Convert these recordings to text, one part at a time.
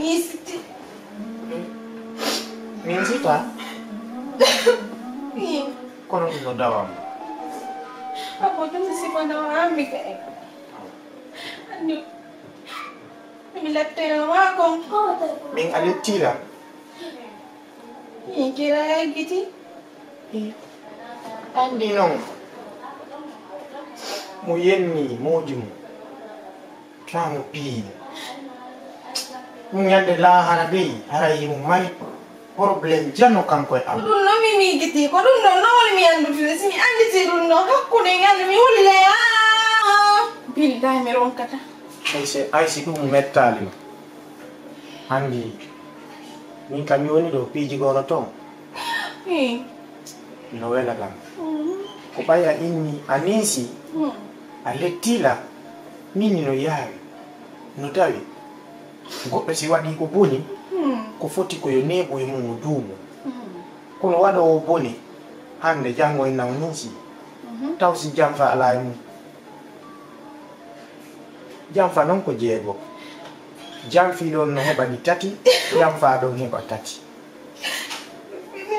Ministri. Ministra? Iya. Kono ino dawam. Apa tuh sih pada ambil kayak? Aduh. Bila terlalu kong. Ming aletila. Iya kira gitu. Andi nong. Mo yenni mojum. Tramu pi. Mo nyande la harabi, harayi mo mari. Problem jano kanko am. Dunno mi giti ko dunno no mi andu filesi mi andi ti dunno hakku de ngande mi hulle bil dai mi ronkata. Ay si ko mettali. Andi. Min kam yoni do piji gono ton. No wela kam. Ko baya inni anisi. Aletila nini no yawi. No tawi. Gobe si wadi ko boni. Ko foti ko yo nebo e mun dumo kono wada o boni hande jango en nawnisi taw si jamfa ala mu jamfa non ko jeego jamfi don no heba ni tati jamfa don heba tati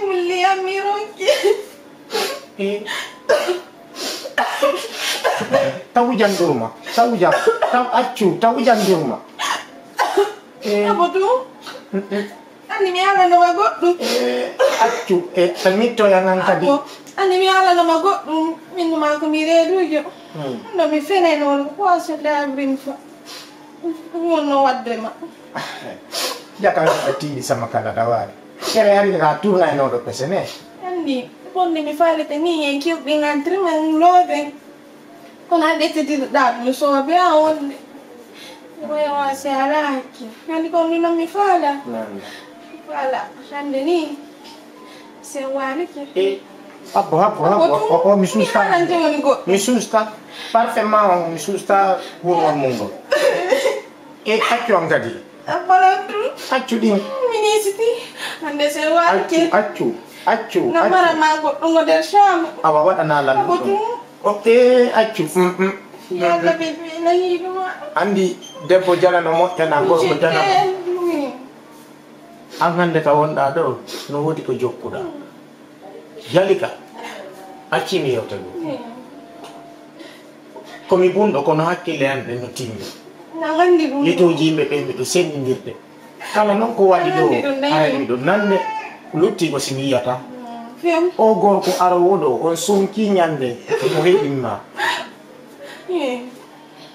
Mulli amironki taw jandurma taw accu taw jandurma apa tuh Ani mi ala no magoddu accu tamito yang tadi ani mi ala no magoddu min ma ko mi redujo no mi fene no ko asala brin fa no wadde ma jaka ati sama kala dawari kere hari ka tuna no do pesene andi bonde mi fale tani en kiu bi ngantri man love kon ande te da mi so be on Voy a hacer aquí. Nanti kau ni nak mi fala. Fala. Sande ni. Sewari ke. Apa mi susta. Parfaitement mi susta buon mondo. Accu ang tadi. Apa lagi? Accu din. Ministri. Ande sewari ke. Accu. Nama mago tunggu dari Syam. Apa buat analan? Oke, accu. Ya lebih lagi dua. Andi debbo jala no mottana gorko jala an hande ka wonɗa ɗo no wodi ko jokkuɗa jalika accimi yewta ɗum komi bunɗo kono hakkille an ɗe no timmi yetoji yimɓe ɓe miɗo sendidirde kala noon ko waɗi ɗo hay miɗo nande lutti ko simi yiyata o gorko arowoɗo on sonki ñande mo heɓinma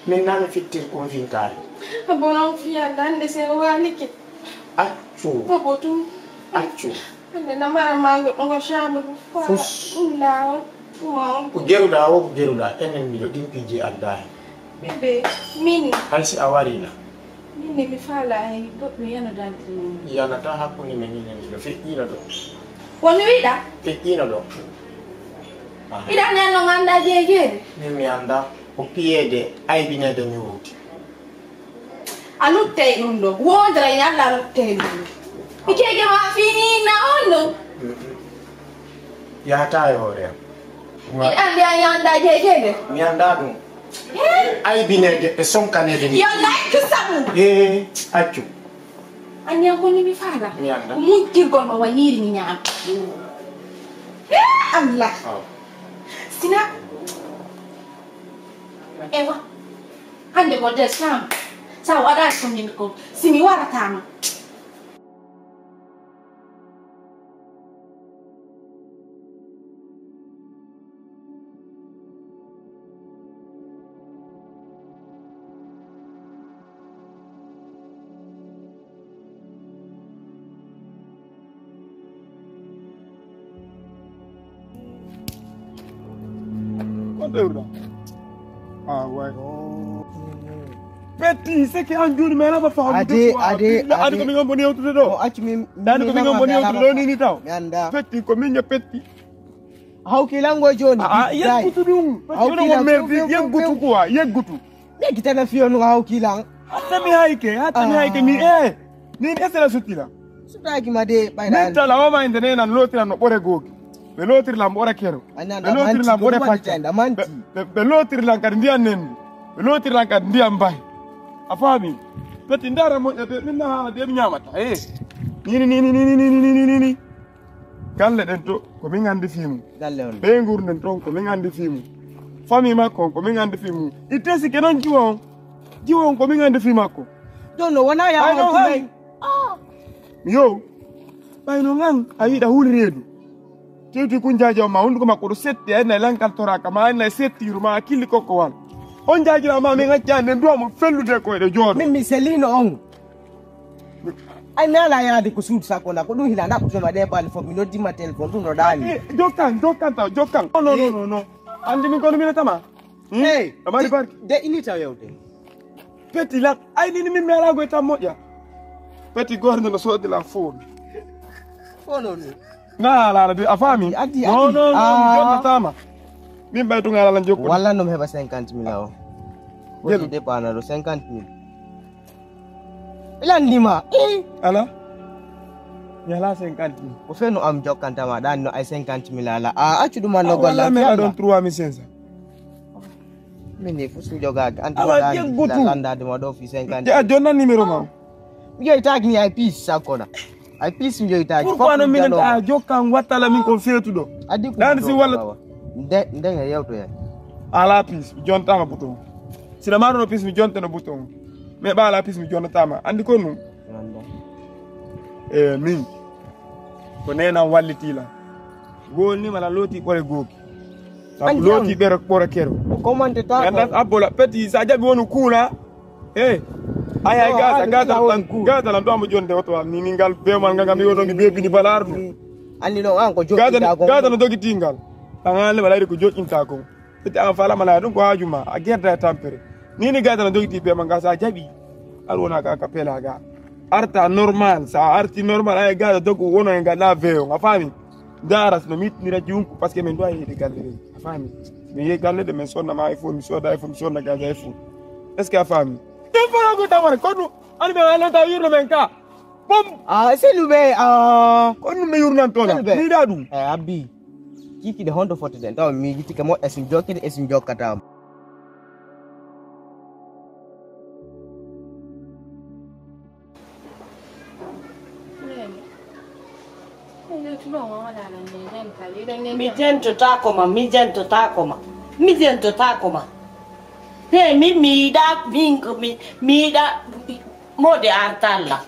min nami fittir kon finkari abonon fiya dande se wali ke accu abotum accu ande namara mango ngo shabu fus la ko geruɗa enen miɗo ɗimpiji adda hen bebe min haysi a warina min mi fala ay goɗɗo yanodante yanata hakkunde men inen ɗo feƴƴino ɗo woni wiɗa feƴƴino ɗo iɗa nen no ganda jeejede min mi anda o piyede aybinede mi wuti a luttey ɗum ɗo wondra en allah luttey ɗum mi keke ma finina on ɗo yahata e hoore am iɗa andi a yanda jeejede mi anda ɗum aybinede e sonkanede yo like sabu accu andi an koni mi faala mi anda mujjirgol ma wayiri mi ñaama allah sina ewa hande ko nder Syam sa waɗani ko min ko simi waratama Petit, c'est qui en jour mais là va faire ade ko mi ngombo newtude do acci mi dani ko mi ngombo newtude do ni taw Petit ko min Petit hawki lango joni yeggutu dum hawki lango merdi yeggutu quoi yeggutu neki tana fiyo no hawki lang hatami hayke mi ni esela sutila sutaki made bayda min tala o ma indene nan lotira no bore gogi be lotira lam bore kero be lotira lam bore pacca be lotira lam kadi ndiyan nen be lotira lam kadi ndiyan bay a fami peti ndara mo de minna hala de nyamata ni galle den to ko min andi fimu galle on be ngurden ton ko min andi fimu fami makko ko min andi fimu itesi kenan jiwon ko min andi fimu makko dono wana ya Bayno ko ngang. Yo. Bayno ngang ayi da hulredu. Teti kunjaja ma hundu ma ko setti en lankal toraka ma en setti ruma kili kokko wal. On jaajira ma mi ngaccande ndo mo fellude ko de jodo. mimi selino on ay nala ya de ko sud sakona ko dum hilanda ko ma de bal fo mi no dimma telephone dum no dani Jokkan. No. Andi mi kono mi tama. hey amari barki. de inita yewde Peti la ay ni mi mera go tammo ya. Peti gorno no so de la phone. fono ni La de afami. Adi. No. Ah. Jonna tama. Min baytu ngala lan jokko. wala no heba 50,000 o Yelo. ko de pana do 50,000 ilandima Ala. Yala 50. ko feno am jokkanta ma dan no ay 50,000 ala accu dum no Wala golla me adon 3500. mini fusu joga anti Awa, je gutu. landa de ma do fi 50 Ja jonna numéro ma. mi tag ni ay piece sakona ay piece mi tag Pourquoi no min ta jokkan watala min ko fetu do. adi ko Dan si wala- de yewto ya Ala pis mi jonta ma bouton. Sina maro no pis mi jonta no bouton. Me ba ala pis mi jonta ma. Andi ko nu. Min. Ko nena walliti la. Gol ni mala loti pore goki. Andi Loti am. bere pore kero. comment ta Gandat abola peti sa jabi wonu kula. Ay No, gata la ndo mo jonde oto ni ningal be man ngam mi woto mi bebi ni balardu. andi no an ko jokki da go Gata no dogi tingal. Tangale balade ko jokinta ko. Peti an fala mala dum ko hajuma a gerda tampere. Ni gata no dogi ti be man ga sa jabi. Alwona ka kapela ga. Arta normal sa arti normal ay gata dogo wono en gala veo ngafami. Daras no mit ni rajunku parce que men do ay de galle. Afami. Mi ye galle de men sonna ma iPhone mi soda iPhone sonna ga iPhone. Est-ce que afami? Defara ko tamare kono ani be wala ta yurno men ka. Bom selube kono me yurno tola. Selbe. Ni dadu. abi kiki de hondo forte den taw mi gitti mo esim jokki de esim jokkata Mi jento takoma. Hey, mi da mode artalla.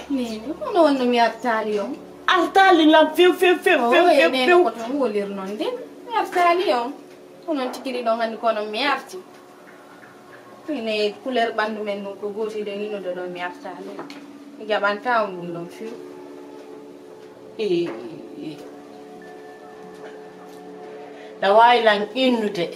Nene, quando vanno mi artario? Artalli la fiu. Nene, ko tan wolir non de. Mi artario. Onon tikiri don handi kono mi arti. Ine couleur bandu men no ko goti de nino do don mi artario. Mi gabanta on don fiu. Da waylan innude.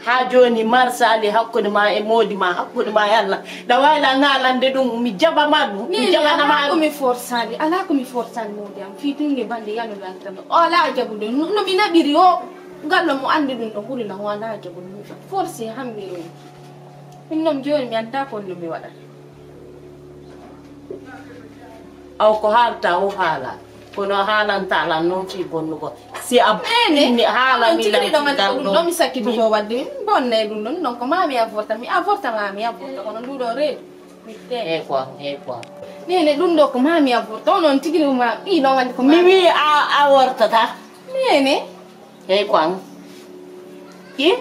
Ha joni marsali hakkude ma e modi ma hakkude ma yalla. Da waylan ngalande dum mi jaba madu. Mi jaba na ma Come forzali, ala come forzali modi am fitinge bande yano lantano. Ala jabude no mi nabiri o gallo mo ande dum do huri na wala jabude. Forse hambi. Minnom joni mi anda ko no mi wada. aw ko halta o hala. Kono halanta la non fi bonnugo. Si ab ni hala mi la non mi sa che tu wadde bonne dum non ko mami avorta mami avorta kono du do re e quoi. nene dum do ko mami avorta non tigiri ma I non andi ko Mi wi a wortata. nene E quoi. Ki?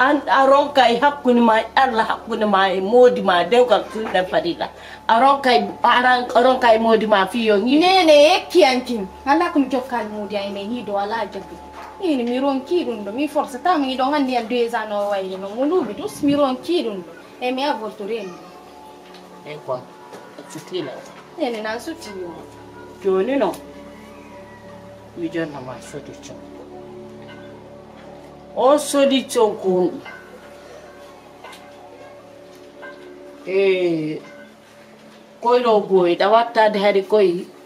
An aronka e hakkuni ma Allah hakkuni ma e modi ma dewgal tulde fadila. Aronka e modi ma fiyo ngi. nene ekkiantin ala ko mi jokkal mudi ay me hido ala jabbi nene mi ronki dum do mi forza ta mi do handi am 2 ans no wayde no mo lubi dus mi ronki dum do e mi avorto reni E quoi. Sutila. nene nan sutti yo Joni no. Mi jonna ma sodicho. O sodicho ko. Koyro boy da watta de hari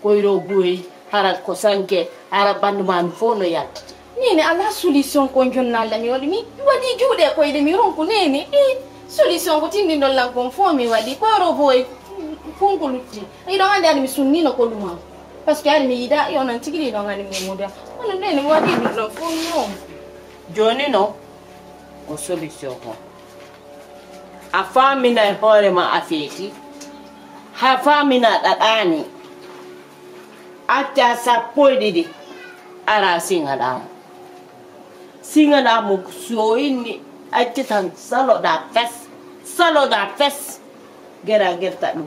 koyro boy hara ko sanke hara bandu man fono yatta. nene ala solution ko jonnalla mi wadi mi wadi juude ko ide mi ronku nene solution ko tindi don lan kon fo mi wadi ko ro boy funko lutti I don ande mi sunni no ko luma parce que ari mi ida yo non tigiri don ande mi moda on nene mi wadi dum don fo no Joni no ko solution ko. a famina e hoore ma a feeti ha famina ɗaɗani acca sappo e ɗiɗi ara singaɗamo so inni acci tan saloɗa fes gera gerta ɗum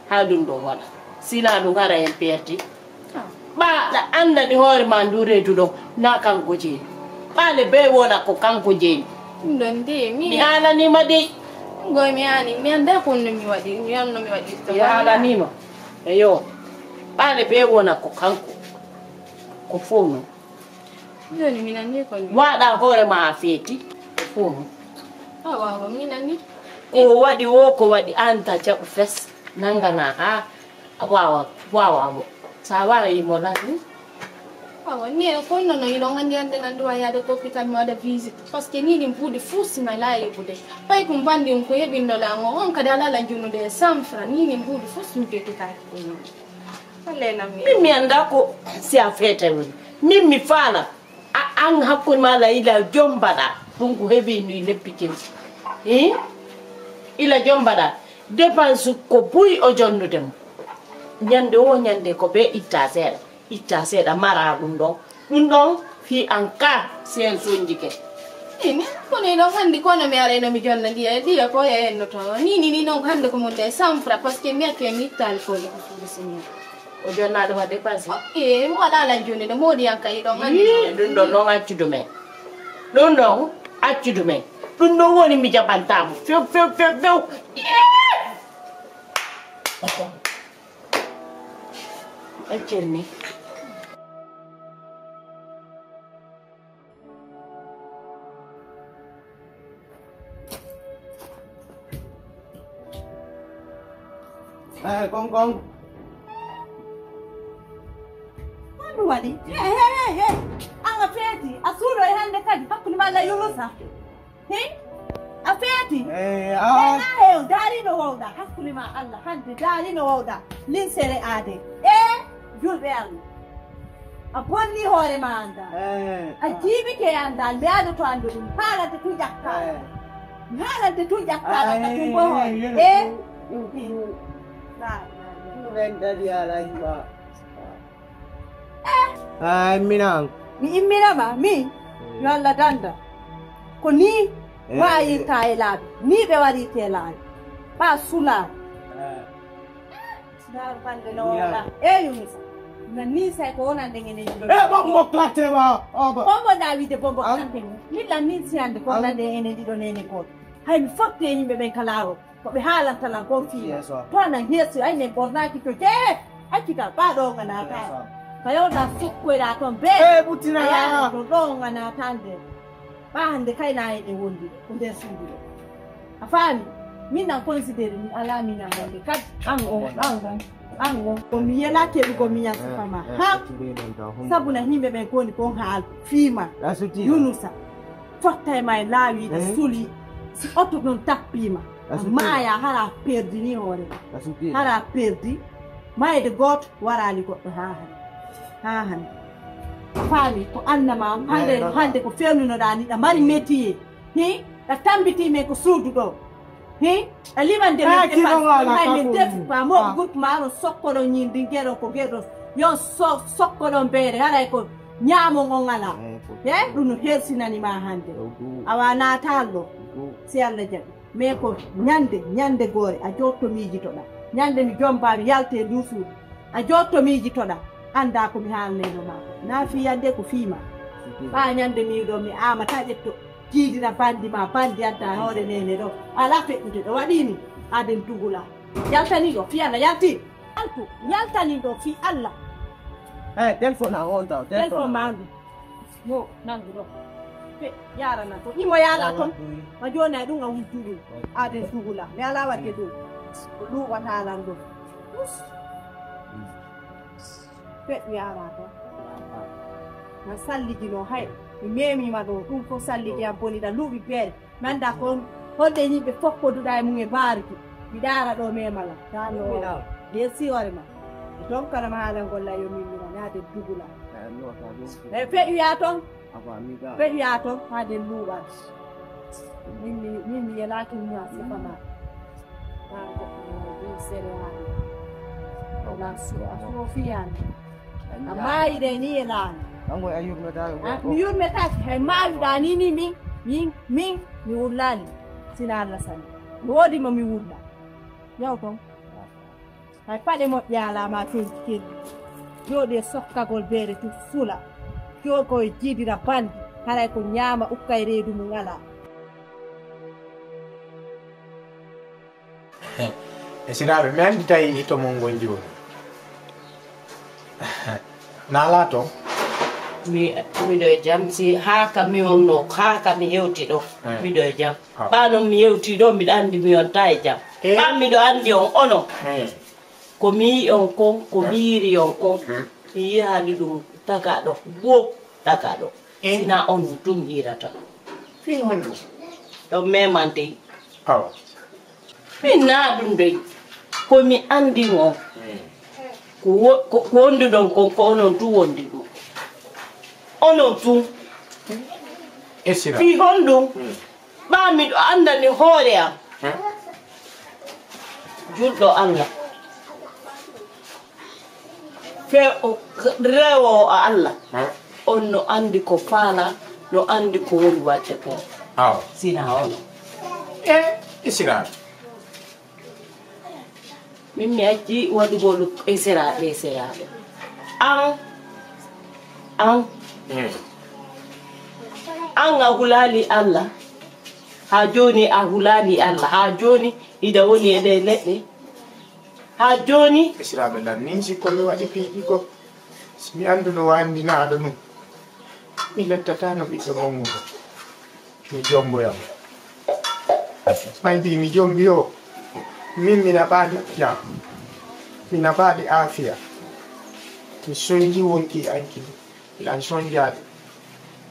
ha ɗum ɗo waɗa sina ɗum ara en perti ɓaɗa andani hoore ma ndu reedu ɗo na kanko jeeni ɓaale be wona ko kanko jeeni Ɗon de mi halanima de goy mi ani mi anda ko no mi waɗi mi anno mi waɗi to mi halanima eyo ɓaale be wona ko kanko ko fof non joni mi nani ko ni waɗa hoore ma a feeti ko fof non awa mi nani ko waɗi wo ko waɗi an ta jaɓu fes nangana ha wawamo sa warayimo lani awa ni ko nono ino ngandi ande nandu wa yade ko pita mi wada visit parce que ni dim pudi fusi na la yebude pay ko bandi ko hebindo la ngo on kada la junude samfra ni dim pudi fusi mi ke ka ko alena mi anda ko si a fete min mi fala an hakkun mala ila jombada ɗum ko heeɓi no leppikin ila jombada dépense ko buy o jonnudemo ñande o ñande ko be itta seeɗa mara ɗum ɗon fi en cas sen soñji ke ini kono ino handi kono mi ara ino mi jonna ndiya ko e enno to ni non hande ko mon de samfra parce que mi ake mi tal ko le ko sini o jonnaɗo wa dépense mi waɗa la joni de modi yanka yiɗon handi ɗum ɗon noon accudu men ɗum ɗon accudu men ɗum ɗon woni mi jaɓantamo few accerni Kong. Ano wali? Hey. Ang afeti, asulo e hande kadi hakkunde malla yulusa. Afeti. Dari no wawda hakkunde ma Allah hande dari no wawda linsere ade. Julbe Allah. A bonni hoore ma anda. A jibi ke anda mbiado to andu dum haalade tu jakka. Haalade tu jakka ka tu bo. Minang. Mi imminama mi yo Allah danda ko ni wayi taylaade ni be wari telade ba sula dar bande no wala yunus na ni sai ko wona ngene ni Bombo klate wa. bombo David bombo klate ni la ni si ande ko na de ene di do nene ko hay mi fotte yimbe ben kalaro ko be halanta la ko fi to na yesu ay ne borna ki to akita ba do ngana ka kayo da sukwe da ton be butina ya to do ngana tande ba hande kai na e wondi kunde sundi afani mina consider ni ala mina ngande kat ango ko mi yela ke ko mi ya fama ha sabu na himbe be ko ni ko hal fima yunusa fotta mai lawi da suli si otto non tappima maya hara perdi ni hore hara perdi mai de got warali ko ha han fami ko annama hande ko fewnuno dani da mari métier da tambiti me ko suudu do alimande me def pa mo gut maro sokkoro nyindi gero ko gero yo sokkoro bere hara ko nyamo ngala dunu hersinani ma hande awana tallo si Allah jabi me ko nyande gore a jotto miji to da nyande mi jombaari yalte duusu a jotto miji to da anda ko mi haalne no ma na fi yande ko fiima ba nyande mi do mi amata jetto jiidina bandi ma bandi adda hoore nene do ala feddude do wadini aden tugula yaltani do fi Allah yaltani do fi Allah telephone on ta telephone mangu mo nangu do yara na to imo yara to ma jona dunga wutulu aden tugula me ala wate do lu wata lando fet yara to na salli dino hay memi ma do dum ko salli ya boni da lubi bel manda ko hodde ni be fokko duda e mun e barki mi dara do memala dano de si wari ma don kana ma halan golla yo mi na de dugula fet ya to fet ya to ha de luwa mimi yelaki ni asifama Amai de ni lan. Ang ayun na tayo. Miyun metas hay mal dani ni mi ulali. Sinala san. Wodi ma mi ulla. Yaw ton. Hay pade mo yala ma tin. Yo de sokka gol bere tu sula. Yo ko jidira bandi. Kala ko nyama ukkay reedu mu ngala. Esiraɓe mi andi tawi hito mon ngol joni nalato miɗo e jam si haka mi wonno haka mi yewti ɗo miɗo e jam ɓanon mi yewti ɗo mbiɗa andi mi wonta e jam ɓa miɗo andi on onon ko mi yi on kon ko mi yiri on kon mi yihani ɗum taga ɗo bo taga ɗo sina on ɗum yirata fi hon ɗum ɗon memante awa min na ɗum dey komi andi on ko wondi ɗon kon ko onon tu wondi ɗum onon tu esira fi hon ɗum ɓa miɗo andani hoore am julɗo Allah fe rewo Allah on no andi ko faala no andi ko woni watte ko awa sina ono esiraɓe min mi acci waɗugol esiraɓe an a hulali Allah ha joni a hulali Allah ha joni ida woni e ɗe leɗɗe ha joni esiraɓe lan nin sikko mi waɗi piiɗi ko mi anduno wandinaɗo ɗum mi lettata no ɓiɗɗo mongudo mi jomboyam maybi mi jombi o min mina ɓaɗi jam mina ɓaɗi afiya mi soñji wonki ankili miɗan soñjade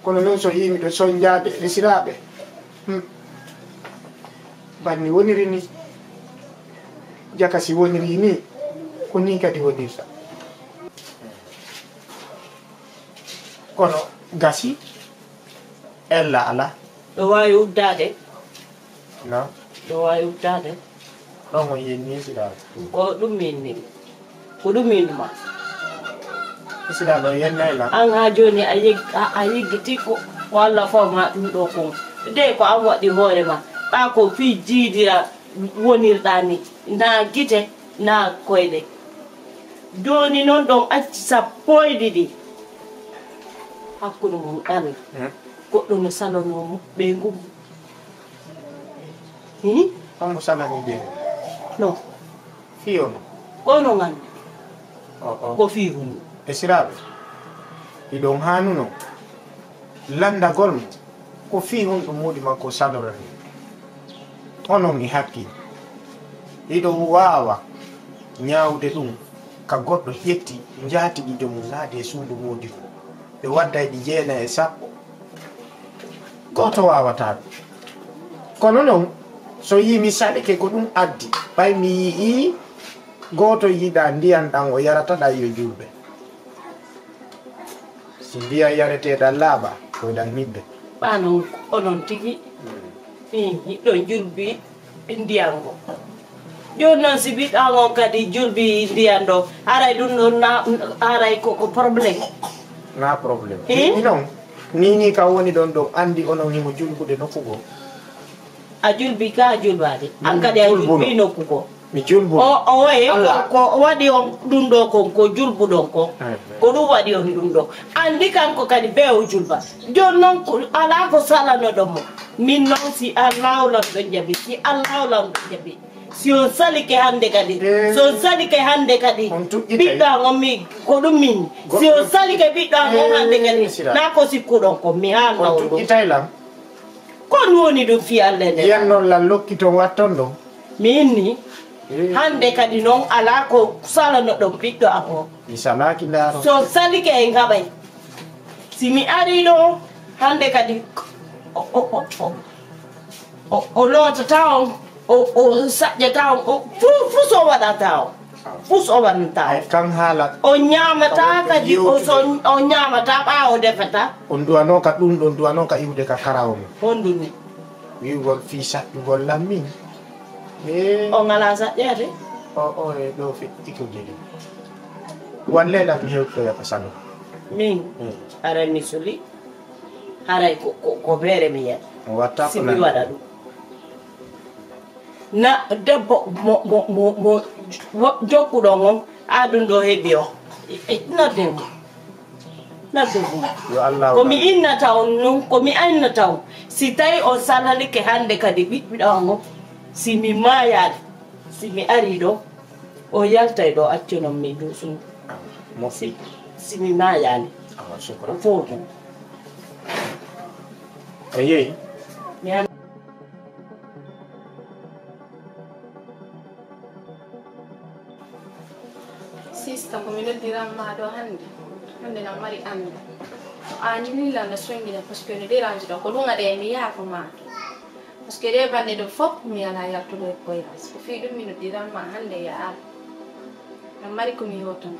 kono noon so yi miɗo soñjade esiraɓe banni woniri ni jakasi woniri ni ko ni kadi wonirta kono gasi ella ala ɗo wawi uddade no ɗo wawi uddade ɗon o yenni esiraɓe ko ɗum minni ko ɗum minnuma esiraɓe o yennayla an ha joni a yiggiti ko walla fawma ɗum ɗo kon de ko an waɗi hoore ma ɓa ko fi jiidira wonirɗa ni na gite na koyɗe joni noon ɗon acci sappo e ɗiɗi hakkude mum Allah goɗɗo no salonomo ɓe ngum onmo salani ɓe non fiyono kono gandi o ko fi hunde esiraɓe iɗon hanuno landagol mo ko fi hon ɗum muɗi makko salorani onon e hakki iɗon wawa ñawde ɗum ka goɗɗo ƴetti jaatigi jomum naade e suudu mudi ko ɓe wadda ɗi 9 e 10 goto wawata ɗum kono noon so yimi saɗeke ko ɗum addi ɓay mi yii goto yiɗa ndiyan ɗan o yarataɗa yo julɓe si ndiya yareteɗan laaɓa koyɗan hiɓɓe ɓanon onon tigi min hiɗɗon julbi ndiyan ngo joni noon si ɓiɗɗan on kadi julbi ndiyan ɗo haray ɗum ɗon haray koko probléme na probléme ni noon ni ka woni ɗon ɗo andi onon himo julɓude nokkugo a julbi ka a julbade an kadi a julbi nokkugo mi julbu o waye ko waɗi on ɗum ɗo kon ko julɓuɗon ko ko ɗum waɗi on ɗum ɗo andi kanko kadi be o julba joni noon ala ko salanoɗon mo min noon si allahwlan ɗo jaabi si allahwlan ɗo jaabi si on salike hande kadi so on salike hande kadi ɓiɗɗan on mi ko ɗum min si on salike ɓiɗɗan on hande kadi na ko sikkuɗon ko mi halna on ɗum itaylam kon woni ɗum fi allah nde yen noon lan lokki ton watton ɗo min ni hande kadi noon ala ko salanoɗon ɓiɗɗo am o mi salaki ndaaro so salike e gaɓay si mi ari ɗo hande kadi o lotata on o saƴƴata on fuu so waɗata on fuu so waɗata on kan haala o ñamata kadi o ñamata ɓa o defata on duwanoka ɗum ɗon duwanoka iwde ka karawo mum honduni wiwgol fi saɗɗugol lammin O ngala sa yare. O do fi tiko jeli. Wan lela mi hew ko ya pasano. Min ara mi suli. Haray ko bere mi ya. Wata ko Simi wada du. Na debbo mo jokkuɗo mon aɗum ɗo heɓi o noddengo yo Allah komi innata on non komi annata on si tawi on salalike hande kadi ɓiɓɓiɗawa on simi mayade simi ari ɗo o yaltay ɗo accunon mi dusum simi mayani o fowto eyi Sista come lo dirammato hande na mari anda ani lila na swingi na parce que ne dérange do ko lunga de mi ya ko ma parce que de bande do fop mi ala ya to do ko ya ko fi dum minu diramma hande ya na mari ko mi hoton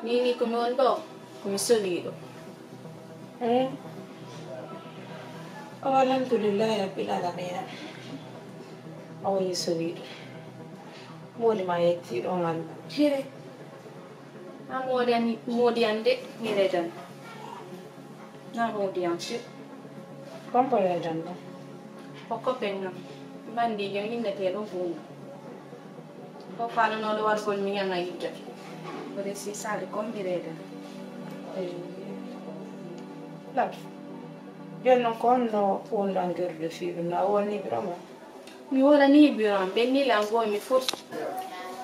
ni ko mi ondo ko mi solido alhamdulillah rabbil alamin aw yi solido Modi ma yetti ɗon Allah. Hire. Na modiande mi redan. Na modiante. Kompo redan ɗo. Hokko penno. Bandi yo hindete ɗo hunde. Ko falanoɗo wargol mi yana yidde. Ode si sale kom mi redan. Laf. Jonnon ko on no wondandirde fiiru na woni brama. Mi wala ni biron be ni lango mi forsu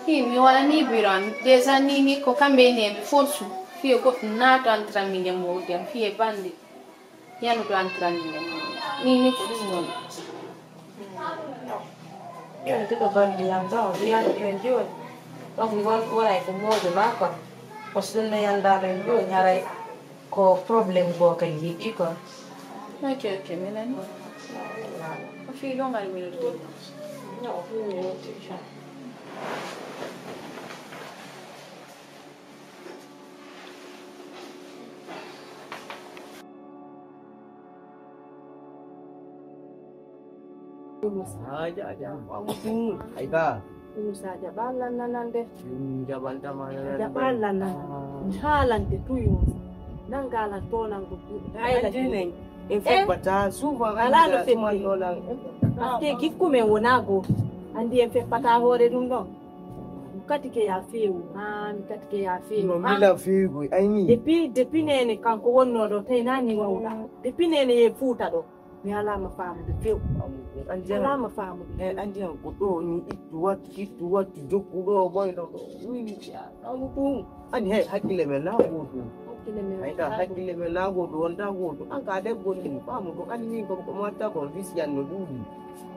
mi wala ni biron des anni ni ko kambe ne mi forsu fi ko na to antra mi ngem mo dem fi bandi yanu to antra mi ngem ni ko dum non yo to bandi yang do ya to enjoy ko mi wala ko mo de ma ko posdon na yanda len do nyaray ko problem go ka yi ko okay melani في لون الميلودي لا في الميلودي Aika. Saja balan nanande. Jaban tamana. Jabalan nan. Halan de tuyu. Nangalan tonan go. Ai in fact bata suba ala no ate kikume wonago andi en fe pata hore dum do katike ya fewu katike ya fewu no mila fewu aini depuis nene kanko wonno do tay nani wawda depuis nene e futa do mi ala ma faamu de fewu andi ala ma faamu andi ko do ni itu wat jokku do boy do wi ya amu andi hay hakile me na go Aika hakile me na go do nda go do an ka de go ni faamu do kan ni ko mata ko visian no dudi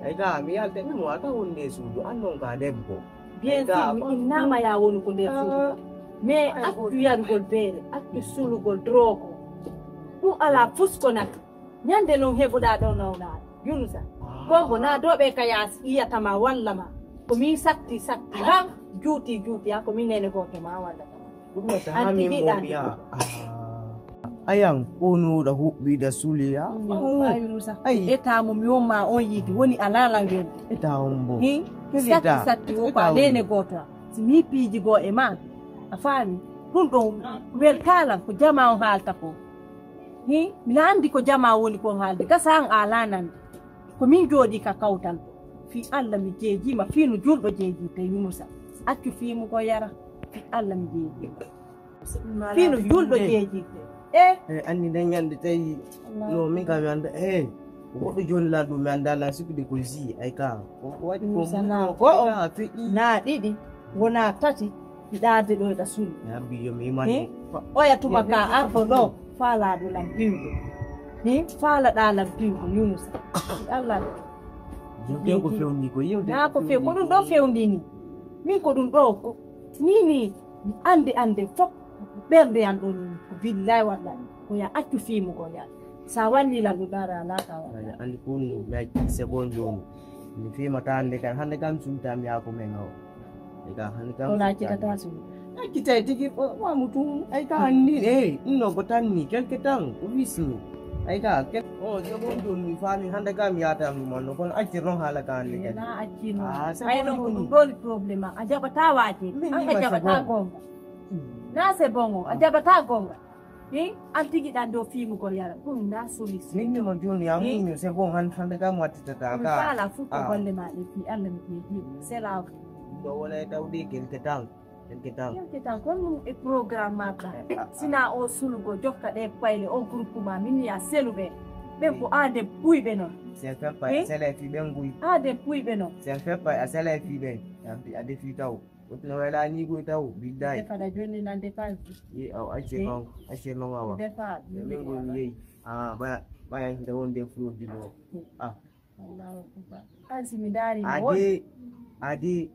Aika mi alte mi mo ata wonde sudu an non ka de go bien sûr inna ma ya wonu ko de sudu mais aktu yar gol bele aktu sulu gol drogo ku ala fusko nak nyande no heboda do nawna yunusa ko bona do be kaya iya tama wallama ko mi sakti ha juti ya ko mi nene ko ke ma wala Kuma ta hami mo biya. Ayang kono da hubbi da suliya. Ai eta mo mi ma on yidi woni alala ngel. Eta ombo. Satti o pa lene gota. Mi piji go e man. Afani dum do wel kala ko jama on halta ko. Mi andi ko jama woni ko halde gasang alanan. Ko min jodi ka kautan. Fi Allah mi jeji ma finu juldo jeji te Yunusa. Accu fi mu ko yara. Allah mi jeji fino juldo jeji anni dan yande tay no mi ga yande ko do jon la do mi andala sikudi ko zi ay ka ko wadi ko ko fi na didi wona tati dade do da sulu ya biyo mi mani oya tumaka arfo do fala do lampingo ni fala da lampingo Yunus Allah jinde ko fewndi ko yewde na ko fe ko dum do fewndi ni min ko dum do Nini ande fok berde an don billahi wallahi ko ya accu fimu ko ya sa wani la dudara la ka wala andi kunu me se bonjo ni fi mata ande kan hande kam sunta mi ako mengo ega hande kam ona ci kata su kita tigi wa mutu ai ka andi no botanni quelque temps obisni Aika, oh, jabon dun mi fami handa ka mi ata mi mono kon ajirno halakan ni. Na ajino. Ah, Ay no dol problema. Ajabata waje. Ang ajabata gonga. Na se bongo, ajabata gonga. Antigi dan do fimu ko yara. Kun na solution. Ni mo dun ya mu se bon handa ka mo tata ka. Fala fu ko golle ma ni fi Allah mi se la. Do wala taw di ken ketang. Kita kon e programme ta sina o sulugo jokka de payle o groupe ma min ya selube be ko ade puibe non c'est fait pas c'est fi ben gui ade puibe non c'est fait pas c'est fi ben ade fi taw o tno wala ni go taw bidai de fada joni nan de pas ye aw ache no wawa de fa ben go ni ba ya de won de flu di lo Allahu akbar azimi dari ade